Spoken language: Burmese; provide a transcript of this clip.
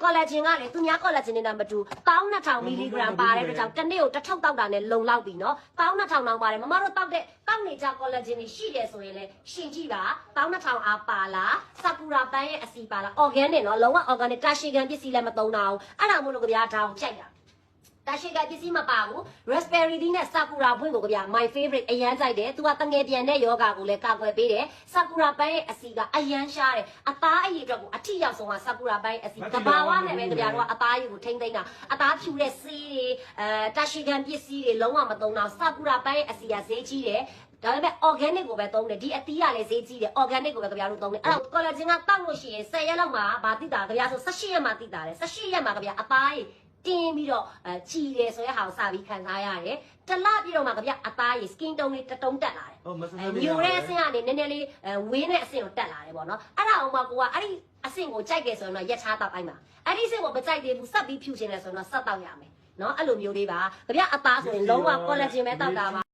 collagen ကလေသူများ collagen နဲ့မတူ12000 mg ပါတယ်တို့ကြောင့်တစ်နေ့ကို1000တောက်တာနဲ့လုံလောက်ပြီနော်12000တောင်ပါတယ်မမတို့တောက်တဲ့တောက်နေကြ collagen တွေရှိတယ်ဆိုရင်လေရှင်ကြည့်ပါ12000အားပါလားဆာကူရာပန်းရဲ့အစီပါလား organic နော်လုံးဝ organic တာရှည်ခံပစ္စည်းလည်းမသုံးတာဘူးအဲ့ဒါမို့လို့ကြဗျာဒါကိုကြိုက်တာတာရှိကပစ္စည်းမပါဘူး raspberry နဲ့ sakura ဖွင့်ကိုကြဗျာ my favorite အရန်ကြိုက်တယ်သူကတငယ်ပြန်တဲ့ယောဂါကိုလည်းကာကွယ်ပေးတယ် sakura ပန်းရဲ့အစီကအရန်ရှားတယ်အသားအရည်အတွက်ကိုအထီရောက်ဆုံးက sakura ပန်းရဲ့အစီကဘာဝနဲ့ပဲကြဗျာတော့အသားရည်ကိုထိမ့်သိမ့်တာအသားဖြူတဲ့ဆေးတွေတာရှိကပစ္စည်းတွေလုံးဝမသုံးတော့ sakura ပန်းရဲ့အစီကဈေးကြီးတယ်ဒါပေမဲ့ organic ကိုပဲသုံးတယ်ဒီအသီးကလည်းဈေးကြီးတယ် organic ကိုပဲကြဗျာတို့သုံးတယ်အဲ့တော့ collagen ကတောက်လို့ရှိရင်10ရက်လောက်မှာဗာတိတာကြဗျာဆို18ရက်မှာတိတာတယ်18ရက်မှာကြဗျာအသားရည်တင်းပြီးတော့ကြည်တယ်ဆိုရဲဟာကိုစပြီးခံစားရတယ်တလပြည့်တော့မှကြဗျအသားရည် skin tone လေးတတုံးတက်လာတယ်ညိုတဲ့အဆင့်ကနေနည်းနည်းလေးဝင်းတဲ့အဆင့်ကိုတက်လာတယ်ပေါ့နော်အဲ့ဒါအောင်မှကိုကအဲ့ဒီအဆင့်ကိုကြိုက်တယ်ဆိုရင်တော့ရက်ချားတောက်အိုက်မှာအဲ့ဒီအဆင့်ကိုမကြိုက်သေးဘူးဆက်ပြီးဖြူချင်တယ်ဆိုရင်တော့ဆက်တောက်ရမယ်နော်အဲ့လိုမျိုးလေးပါကြဗျအသားဆိုရင်လုံးဝ collagen ပဲတောက်တာပါ